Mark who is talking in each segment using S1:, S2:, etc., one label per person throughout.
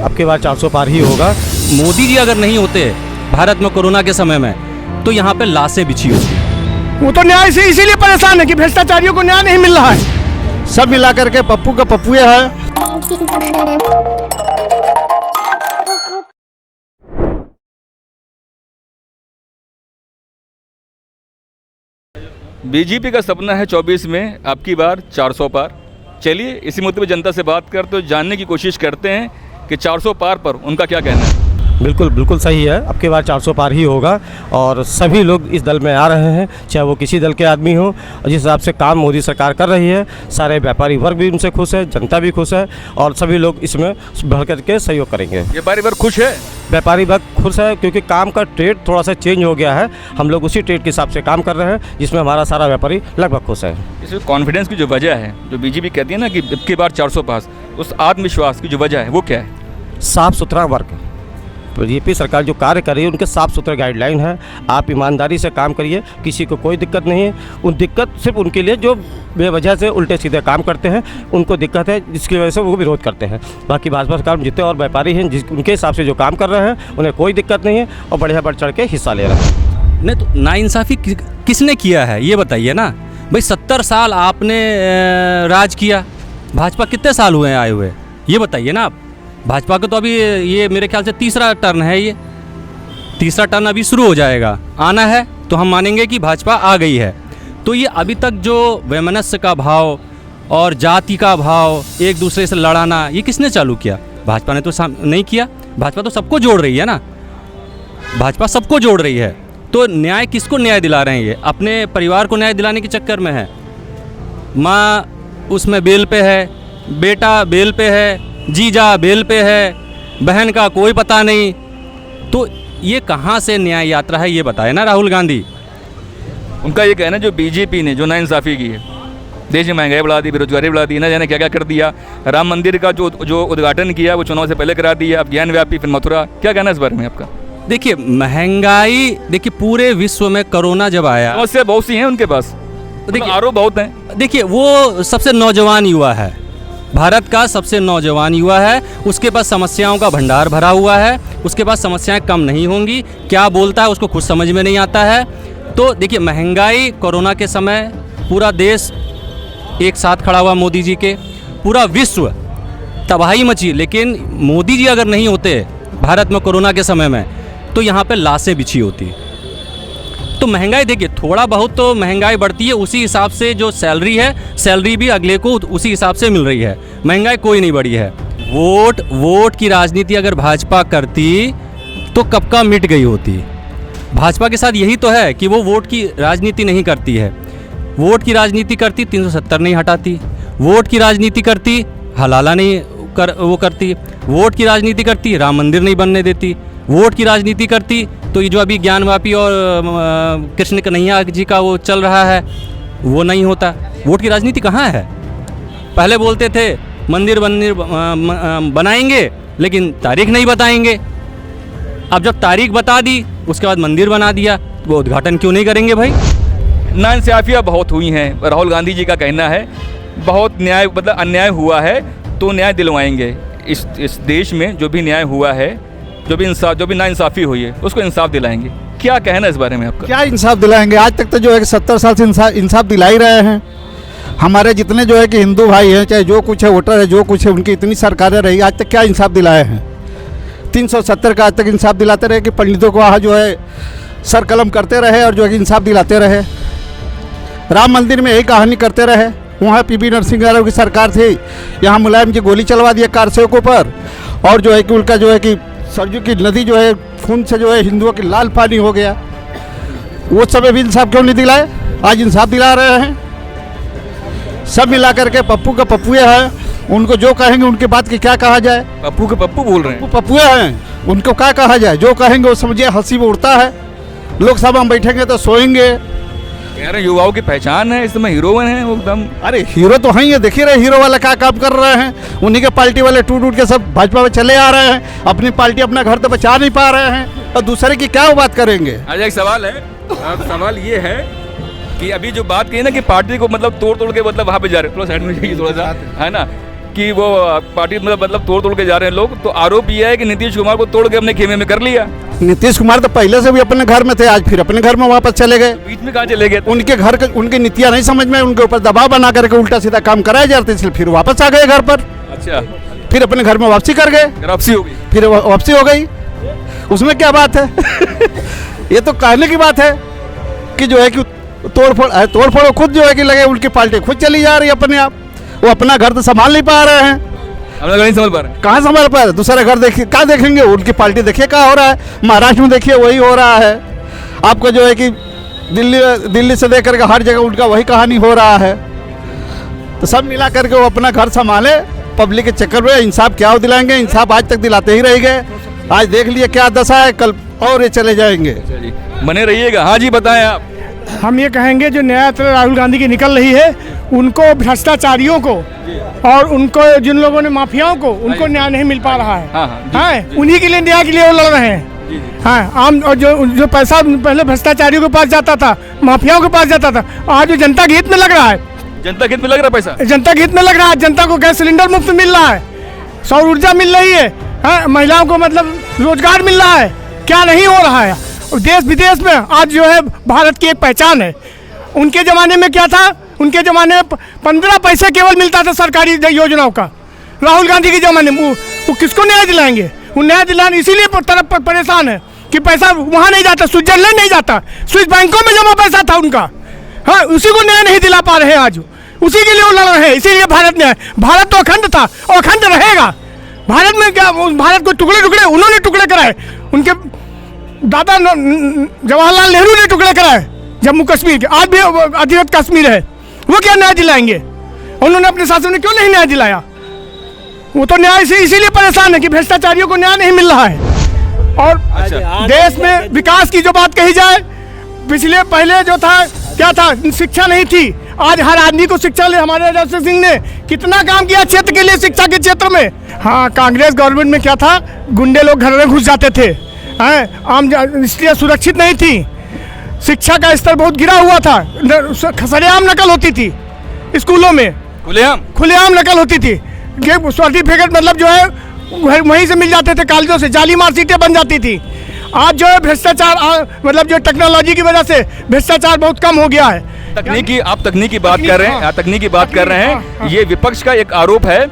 S1: अब की बार 400 पार ही होगा।
S2: मोदी जी अगर नहीं होते भारत में कोरोना के समय में तो यहाँ पे लाशें बिछी होती।
S3: वो तो न्याय से इसीलिए परेशान है कि भ्रष्टाचारियों को न्याय नहीं मिल रहा है। सब मिला करके पप्पू का पप्पू है।
S4: बीजेपी का सपना है 24 में अब की बार 400 पार। चलिए इसी मुद्दे पर जनता से बात करते तो जानने की कोशिश करते हैं कि 400 पार पर उनका क्या कहना है।
S1: बिल्कुल सही है। अब की बार 400 पार ही होगा और सभी लोग इस दल में आ रहे हैं, चाहे वो किसी दल के आदमी हो। और जिस हिसाब से काम मोदी सरकार कर रही है, सारे व्यापारी वर्ग भी उनसे खुश है, जनता भी खुश है और सभी लोग इसमें बढ़ करके सहयोग करेंगे।
S4: व्यापारी वर्ग खुश है?
S1: व्यापारी वर्ग खुश है क्योंकि काम का ट्रेड थोड़ा सा चेंज हो गया है। हम लोग उसी ट्रेड के हिसाब से काम कर रहे हैं जिसमें हमारा सारा व्यापारी लगभग खुश है।
S4: इसमें कॉन्फिडेंस की जो वजह है, जो बीजेपी कहती है ना कि अब की बार 400 पास, उस आत्मविश्वास की जो वजह है वो क्या है?
S1: साफ़ सुथरा वर्क। बीजेपी सरकार जो कार्य कर रही है उनके साफ़ सुथरे गाइडलाइन है। आप ईमानदारी से काम करिए, किसी को कोई दिक्कत नहीं है। उन दिक्कत सिर्फ उनके लिए जो बेवजह से उल्टे सीधे काम करते हैं, उनको दिक्कत है, जिसकी वजह से वो विरोध करते हैं। बाकी भाजपा सरकार में जितने और व्यापारी हैं उनके हिसाब से जो काम कर रहे हैं उन्हें कोई दिक्कत नहीं है और बढ़िया बढ़ चढ़ के हिस्सा ले रहे हैं।
S2: नहीं तो नाइंसाफ़ी किसने किया है ये बताइए ना भाई। 70 साल आपने राज किया, भाजपा कितने साल हुए हैं आए हुए, ये बताइए ना आप। भाजपा का तो अभी ये मेरे ख्याल से तीसरा टर्न है, ये तीसरा टर्न अभी शुरू हो जाएगा। आना है तो हम मानेंगे कि भाजपा आ गई है। तो ये अभी तक जो वैमनस्य का भाव और जाति का भाव, एक दूसरे से लड़ाना, ये किसने चालू किया? भाजपा ने तो नहीं किया। भाजपा तो सबको जोड़ रही है ना, भाजपा सबको जोड़ रही है। तो न्याय किसको न्याय दिला रहे हैं? ये अपने परिवार को न्याय दिलाने के चक्कर में है। माँ उसमें बेल पे है, बेटा बेल पे है, जीजा बेल पे है, बहन का कोई पता नहीं। तो ये कहाँ से न्याय यात्रा है ये बताए ना राहुल गांधी।
S4: उनका ये कहना है जो बीजेपी ने जो नाइंसाफ़ी की है, देश में महंगाई बढ़ा दी, बेरोजगारी बढ़ा दी, ना जाने क्या क्या कर दिया। राम मंदिर का जो उद्घाटन किया वो चुनाव से पहले करा दिया, अब ज्ञान व्यापी फिर मथुरा। क्या कहना है इस बारे में आपका?
S2: देखिए महंगाई, देखिए पूरे विश्व में कोरोना जब आया,
S4: समस्या बहुत सी हैं उनके पास, देखिए आरोप बहुत हैं।
S2: देखिए वो सबसे नौजवान युवा है, भारत का सबसे नौजवान युवा है। उसके पास समस्याओं का भंडार भरा हुआ है, उसके पास समस्याएं कम नहीं होंगी। क्या बोलता है उसको खुद समझ में नहीं आता है। तो देखिए महंगाई, कोरोना के समय पूरा देश एक साथ खड़ा हुआ मोदी जी के, पूरा विश्व तबाही मची। लेकिन मोदी जी अगर नहीं होते भारत में कोरोना के समय में तो यहाँ पे लाशें बिछी होती। तो महंगाई देखिए थोड़ा बहुत तो महंगाई बढ़ती है, उसी हिसाब से जो सैलरी है, सैलरी भी अगले को उसी हिसाब से मिल रही है। महंगाई कोई नहीं बढ़ी है। वोट की राजनीति अगर भाजपा करती तो कब का मिट गई होती। भाजपा के साथ यही तो है कि वो वोट की राजनीति नहीं करती है। वोट की राजनीति करती 370 नहीं हटाती, वोट की राजनीति करती हलाला नहीं वो करती, वोट की राजनीति करती राम मंदिर नहीं बनने देती, वोट की राजनीति करती तो ये जो अभी ज्ञानवापी और कृष्ण कन्हैया जी का वो चल रहा है वो नहीं होता। वोट की राजनीति कहाँ है? पहले बोलते थे मंदिर बनाएंगे लेकिन तारीख नहीं बताएंगे। अब जब तारीख बता दी उसके बाद मंदिर बना दिया, तो वो उद्घाटन क्यों नहीं करेंगे भाई?
S4: नाइंसाफ़ियाँ बहुत हुई हैं। राहुल गांधी जी का कहना है बहुत न्याय मतलब अन्याय हुआ है तो न्याय दिलवाएंगे। इस देश में जो भी न्याय हुआ है, जो भी नाइंसाफ़ी हुई है उसको इंसाफ दिलाएंगे। क्या कहना है इस बारे में आपका?
S3: क्या इंसाफ दिलाएंगे? आज तक तो जो है कि 70 साल से इंसाफ दिला ही रहे हैं। हमारे जितने जो है कि हिंदू भाई हैं, चाहे जो कुछ है, वोटर है, जो कुछ है, उनकी इतनी सरकारें रही, आज तक क्या इंसाफ दिलाए हैं? 370 का आज तक इंसाफ दिलाते रहे कि पंडितों को वहाँ जो है सर कलम करते रहे और जो है कि इंसाफ दिलाते रहे। राम मंदिर में यही कहानी करते रहे। वहाँ पीवी नरसिंह यादव की सरकार थी, यहाँ मुलायम जी गोली चलवा दिया कार सेवकों पर और जो है कि उनका जो है कि सरजू की नदी जो है खून से जो है हिंदुओं की लाल पानी हो गया। वो समय भी इंसाफ क्यों नहीं दिलाए? आज इंसाफ दिला रहे हैं। सब मिला करके पप्पू का पप्पुए हैं। उनको जो कहेंगे उनके बात की क्या कहा जाए?
S4: पप्पू के पप्पू बोल रहे हैं।
S3: वो पप्पुए हैं, उनको क्या कहा जाए? जो कहेंगे वो समझिए हंसी में उड़ता है। लोकसभा में बैठेंगे तो सोएंगे।
S4: कह रहे युवाओं की पहचान है, इस समय हीरो हैं वो एकदम।
S3: अरे हीरो तो हैं, ये देखिए रहे हीरो वाला क्या काम कर रहे हैं। उन्हीं के पार्टी वाले टूट के सब भाजपा में चले आ रहे हैं। अपनी पार्टी अपना घर तो बचा नहीं पा रहे हैं और दूसरे की क्या बात करेंगे?
S4: आज एक सवाल है, सवाल ये है कि अभी जो बात कही ना कि पार्टी को मतलब तोड़ के मतलब वहाँ पे जा रहे, थोड़ा साइड में जाइए थोड़ा सा, है ना, कि वो पार्टी मतलब तोड़ तोड़ के जा रहे हैं लोग, तो आरोप ये है कि नीतीश कुमार को तोड़ के अपने खेमे में कर लिया।
S3: नीतीश कुमार तो पहले से भी अपने घर में थे, आज फिर अपने घर में वापस चले गए।
S4: बीच में कहाँ चले गए?
S3: उनके घर के उनकी नीतियाँ नहीं समझ में, उनके ऊपर दबाव बना करके उल्टा सीधा काम कराए जाते, इसलिए फिर वापस आ गए घर पर,
S4: अच्छा,
S3: फिर अपने घर में वापसी कर गए,
S4: वापसी हो गई।
S3: फिर वापसी हो गई। उसमें क्या बात है? ये तो कहने की बात है कि जो है कि तोड़ फोड़ खुद जो है कि लगे, उनकी पार्टी खुद चली जा रही है अपने आप, वो अपना घर तो संभाल नहीं पा रहे हैं।
S4: अपना घर नहीं संभाल पा रहे,
S3: कहाँ संभाल पा रहे? दूसरा घर देखिए, क्या देखेंगे? उनकी पार्टी देखिए क्या हो रहा है, महाराष्ट्र में देखिए वही हो रहा है। आपको जो है कि दिल्ली से लेकर के हर जगह उनका वही कहानी हो रहा है। तो सब मिला करके वो अपना घर संभाले, पब्लिक के चक्कर में इंसाफ क्या दिलाएंगे? इंसाफ आज तक दिलाते ही रह गए, आज देख लिए क्या दशा है, कल और ये चले जाएंगे।
S4: बने रहिएगा। हाँ जी, बताएं आप।
S5: हम ये कहेंगे जो नया यात्रा राहुल गांधी की निकल रही है, उनको भ्रष्टाचारियों को और उनको जिन लोगों ने माफियाओं को, उनको न्याय नहीं मिल पा रहा है। हाँ, उन्हीं के लिए न्याय के लिए वो लड़ रहे हैं। हाँ, आम और जो पैसा पहले भ्रष्टाचारियों के पास जाता था, माफियाओं के पास जाता था, आज जो जनता के हित में लग रहा है,
S4: जनता के हित में लग रहा है पैसा,
S5: जनता के हित में लग रहा है। जनता को गैस सिलेंडर मुफ्त मिल रहा है, सौर ऊर्जा मिल रही है, हाँ, महिलाओं को मतलब रोजगार मिल रहा है। क्या नहीं हो रहा है? और देश विदेश में आज जो है भारत की एक पहचान है। उनके ज़माने में क्या था? उनके ज़माने में 15 पैसे केवल मिलता था सरकारी योजनाओं का। राहुल गांधी के ज़माने में वो किसको न्याय दिलाएंगे? वो न्याय दिलाने इसीलिए तरफ परेशान है कि पैसा वहाँ नहीं जाता, स्विट्जरलैंड नहीं जाता, स्विस बैंकों में जमा पैसा था उनका। हाँ, उसी को न्याय नहीं दिला पा रहे हैं आज, उसी के लिए वो लड़ रहे हैं। इसीलिए भारत तो अखंड था और अखंड रहेगा। भारत में क्या, भारत को टुकड़े टुकड़े उन्होंने टुकड़े कराए, उनके दादा जवाहरलाल नेहरू ने टुकड़े कराए जम्मू कश्मीर के। आज भी अधिकृत कश्मीर है, वो क्या न्याय दिलाएंगे? उन्होंने अपने शासन में क्यों नहीं न्याय दिलाया? वो तो न्याय से इसीलिए परेशान है कि भ्रष्टाचारियों को न्याय नहीं मिल रहा है। और देश में विकास की जो बात कही जाए, पिछले पहले जो था क्या था, शिक्षा नहीं थी। आज हर आदमी को शिक्षा ले। हमारे राजनाथ सिंह ने कितना काम किया क्षेत्र के लिए, शिक्षा के क्षेत्र में। हाँ, कांग्रेस गवर्नमेंट में क्या था, गुंडे लोग घर में घुस जाते थे, आम इसलिए सुरक्षित नहीं थी। शिक्षा का स्तर बहुत गिरा हुआ था, सरेआम नकल होती थी स्कूलों में, खुलेआम नकल होती थी। सर्टिफिकेट मतलब जो है वहीं से मिल जाते थे, कॉलेजों से जाली मार्कशीटें बन जाती थी। आज जो है भ्रष्टाचार, मतलब जो टेक्नोलॉजी की वजह से भ्रष्टाचार बहुत कम हो गया है।
S4: आप तकनीकी बात कर रहे हैं, तकनीकी बात कर रहे हैं। ये विपक्ष का एक आरोप है,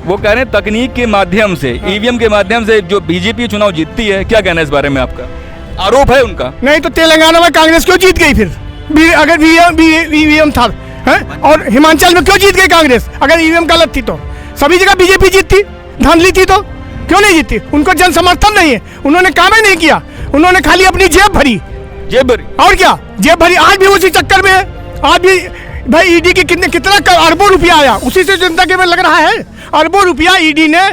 S4: वो कह रहे हैं तकनीक के माध्यम से, ईवीएम के माध्यम से जो बीजेपी चुनाव जीतती है। क्या कहना है इस बारे में आपका? आरोप है उनका।
S5: नहीं तो तेलंगाना में कांग्रेस क्यों जीत गई फिर? अगर ईवीएम था है? और हिमाचल में क्यों जीत गई कांग्रेस अगर ईवीएम गलत थी? तो सभी जगह बीजेपी जीतती, धांधली थी तो क्यों नहीं जीतती? उनको जन समर्थन नहीं है, उन्होंने काम ही नहीं किया, उन्होंने खाली अपनी जेब भरी और क्या जेब भरी। आज भी उसी चक्कर में है। आज भी भाई ईडी की कितना अरबों रुपया आया, उसी से जनता के में लग रहा है। अरबों रुपया ईडी ने,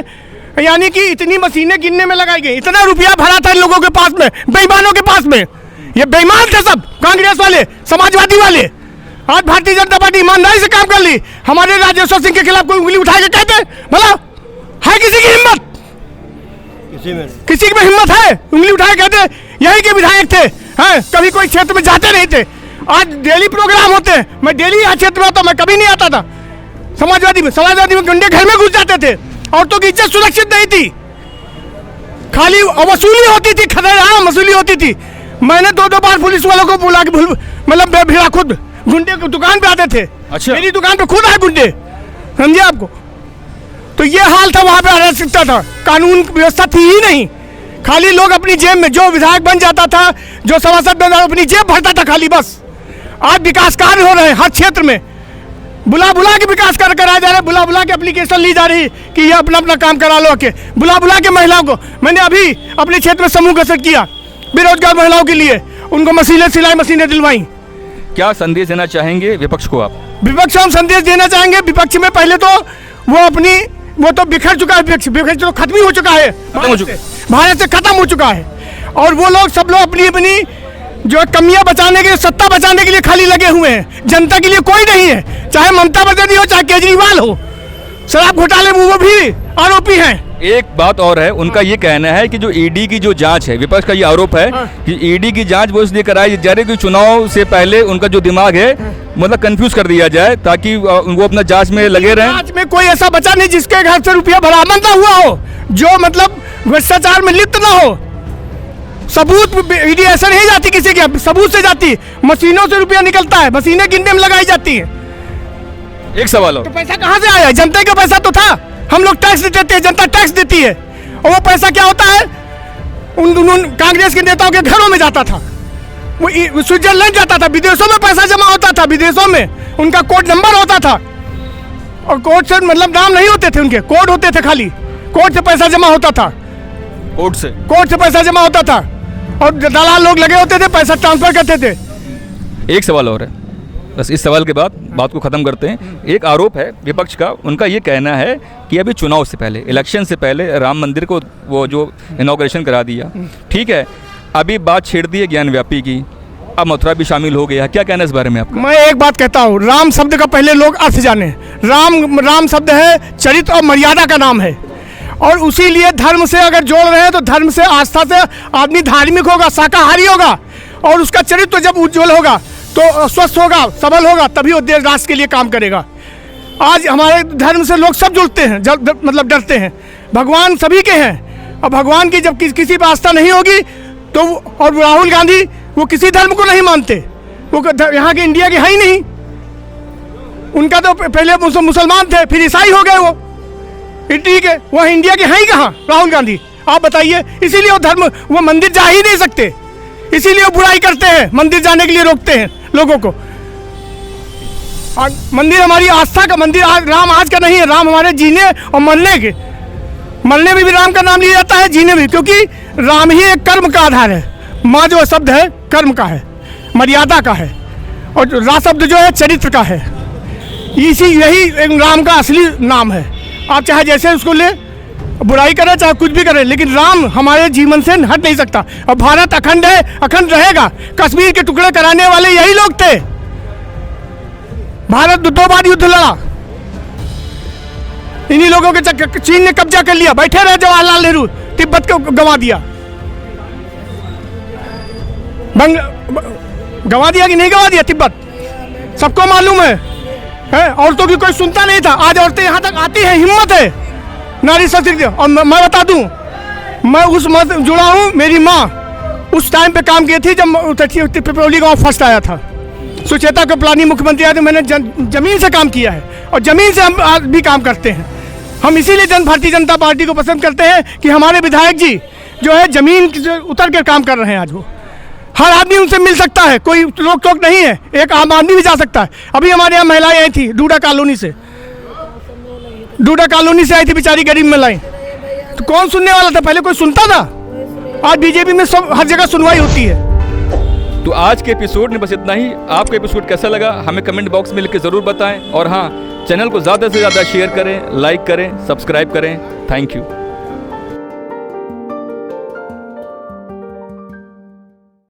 S5: यानी कि इतनी मशीनें गिनने में लगाई गई, इतना रुपया भरा था लोगों के पास में, बेईमानों के पास में। ये बेईमान थे सब, कांग्रेस वाले, समाजवादी वाले। आज भारतीय जनता पार्टी ईमानदारी से काम कर ली। हमारे राजेश्वर सिंह के खिलाफ कोई उंगली उठा के कहते भला है? किसी की हिम्मत? किसी में हिम्मत है उंगली उठा के कहते? यही के विधायक थे, हैं? कभी कोई क्षेत्र में जाते नहीं थे। आज डेली प्रोग्राम होते हैं, मैं डेली यहाँ क्षेत्र में आता, मैं कभी नहीं आता था। समाजवादी में गुंडे घर में घुस जाते थे, औरतों की इज्जत सुरक्षित नहीं थी, खाली वसूली होती थी, खदेड़ाम वसूली होती थी। मैंने 2-2 बार पुलिस वालों को बुला के मतलब भिड़ा, खुद गुंडे की दुकान पे आते थे। अच्छा। मेरी दुकान पे खुद आए गुंडे, समझे आपको? तो ये हाल था, वहां पे अराजकता था, कानून व्यवस्था थी ही नहीं। खाली लोग अपनी जेब में, जो विधायक बन जाता था, जो सभासद बन जाता, अपनी जेब भरता था खाली, बस। आज विकास कार्य हो रहे हैं हर क्षेत्र में, बुला के विकास कार्य कराया जा रहा है, बुला के एप्लीकेशन ली जा रही कि ये अपना काम करा लो के, बुला के महिलाओं को। मैंने अभी अपने क्षेत्र में समूह गठन किया बेरोजगार महिलाओं के लिए, उनको मशीनें, सिलाई मशीनें दिलवाई।
S4: क्या संदेश देना चाहेंगे विपक्ष को आप?
S5: विपक्ष हम संदेश देना चाहेंगे, विपक्ष में पहले तो वो तो बिखर चुका है, विपक्ष तो खत्म ही हो चुका है, भारत से खत्म हो चुका है। और वो लोग सब लोग अपनी जो कमियां बचाने के लिए, सत्ता बचाने के लिए खाली लगे हुए हैं, जनता के लिए कोई नहीं है। चाहे ममता बनर्जी हो, चाहे केजरीवाल हो, शराब घोटाले में वो भी आरोपी हैं,
S4: एक बात और है, उनका ये कहना है कि जो ईडी की जो जांच है, विपक्ष का ये आरोप है कि ईडी की जांच वो इसलिए कराई जा रही है कि चुनाव से पहले उनका जो दिमाग है मतलब कंफ्यूज कर दिया जाए ताकि वो अपना जांच में लगे रहें।
S5: जांच में कोई ऐसा बचा नहीं जिसके घर से रुपया बरामद ना हुआ हो, जो मतलब भ्रष्टाचार में लिप्त ना हो। सबूत ईडी ऐसा नहीं जाती किसी के, सबूत से जाती, मशीनों से रुपया निकलता है, मशीनें गिनने में लगाई जाती है।
S4: एक सवाल और,
S5: तो पैसा कहाँ से आया? जनता का पैसा तो था, हम लोग टैक्स देते हैं, जनता टैक्स देती है, और वो पैसा क्या होता है उन कांग्रेस के नेताओं के घरों में जाता था, वो स्विट्जरलैंड जाता था, विदेशों में पैसा जमा होता था, विदेशों में उनका कोड नंबर होता था, और कोड से मतलब नाम नहीं होते थे उनके, कोड होते थे खाली, कोड से पैसा जमा होता था,
S4: कोर्ट से
S5: पैसा जमा होता था, और दलाल लोग लगे होते थे, पैसा ट्रांसफर करते थे।
S4: एक सवाल और है, बस इस सवाल के बाद बात को ख़त्म करते हैं। एक आरोप है विपक्ष का, उनका ये कहना है कि अभी चुनाव से पहले, इलेक्शन से पहले राम मंदिर को वो जो इनॉग्रेशन करा दिया, ठीक है, अभी बात छेड़ दी है ज्ञानव्यापी की, अब मथुरा भी शामिल हो गया, क्या कहना है इस बारे में आपका?
S5: मैं एक बात कहता हूँ, राम शब्द का पहले लोग अर्थ जाने। राम शब्द है चरित्र और मर्यादा का नाम है, और उसी लिए धर्म से अगर जोड़ रहे हैं तो धर्म से, आस्था से आदमी धार्मिक होगा, शाकाहारी होगा, और उसका चरित्र जब उज्जवल होगा तो स्वस्थ होगा, सबल होगा, तभी वो देश राष्ट्र के लिए काम करेगा। आज हमारे धर्म से लोग सब जुड़ते हैं, मतलब डरते हैं। भगवान सभी के हैं, और भगवान की जब किसी पर आस्था नहीं होगी तो, और राहुल गांधी वो किसी धर्म को नहीं मानते, वो यहाँ के इंडिया के है ही नहीं। उनका तो पहले मुसलमान थे, फिर ईसाई हो गए वो, ठीक है, वो इंडिया के हैं ही कहाँ राहुल गांधी, आप बताइए। इसीलिए वो धर्म, वो मंदिर जा ही नहीं सकते, इसीलिए वो बुराई करते हैं, मंदिर जाने के लिए रोकते हैं लोगों को। मंदिर हमारी आस्था का मंदिर, राम आज का नहीं है, राम हमारे जीने और मरने के, मरने में भी राम का नाम लिया जाता है, जीने में, क्योंकि राम ही एक कर्म का आधार है। माँ जो शब्द है कर्म का है, मर्यादा का है, और रा शब्द जो है चरित्र का है। यही राम का असली नाम है। आप चाहे जैसे उसको ले, बुराई करे चाहे कुछ भी करे, लेकिन राम हमारे जीवन से हट नहीं सकता, और भारत अखंड है, अखंड रहेगा। कश्मीर के टुकड़े कराने वाले यही लोग थे। भारत 2 बार युद्ध लड़ा, इन्हीं लोगों के चीन ने कब्जा कर लिया, बैठे रहे जवाहरलाल नेहरू, तिब्बत को गंवा दिया। गंवा दिया कि नहीं गंवा दिया तिब्बत, सबको मालूम है। औरतों की कोई सुनता नहीं था, आज औरतें यहाँ तक आती हैं, हिम्मत है, नारी शक्ति। और मैं बता दूं, मैं उस मत जुड़ा हूँ, मेरी माँ उस टाइम पे काम की थी जब पिपरौली गांव फर्स्ट आया था, सुचेता को प्लानिंग मुख्यमंत्री आया, तो मैंने जमीन से काम किया है, और जमीन से हम आज भी काम करते हैं। हम इसीलिए भारतीय जनता पार्टी को पसंद करते हैं कि हमारे विधायक जी जो है जमीन उतर कर काम कर रहे हैं। आज वो हर आदमी उनसे मिल सकता है, कोई रोक टोक नहीं है, एक आम आदमी भी जा सकता है। अभी हमारे यहाँ महिलाएं आई थी डूडा कॉलोनी से आई थी, बेचारी गरीब महिलाएं, तो कौन सुनने वाला था? पहले कोई सुनता था? आज बीजेपी में सब हर जगह सुनवाई होती है।
S4: तो आज के एपिसोड में बस इतना ही। आपको एपिसोड कैसा लगा हमें कमेंट बॉक्स में लिख के ज़रूर बताएं, और हाँ, चैनल को ज़्यादा से ज़्यादा शेयर करें, लाइक करें, सब्सक्राइब करें। Thank you.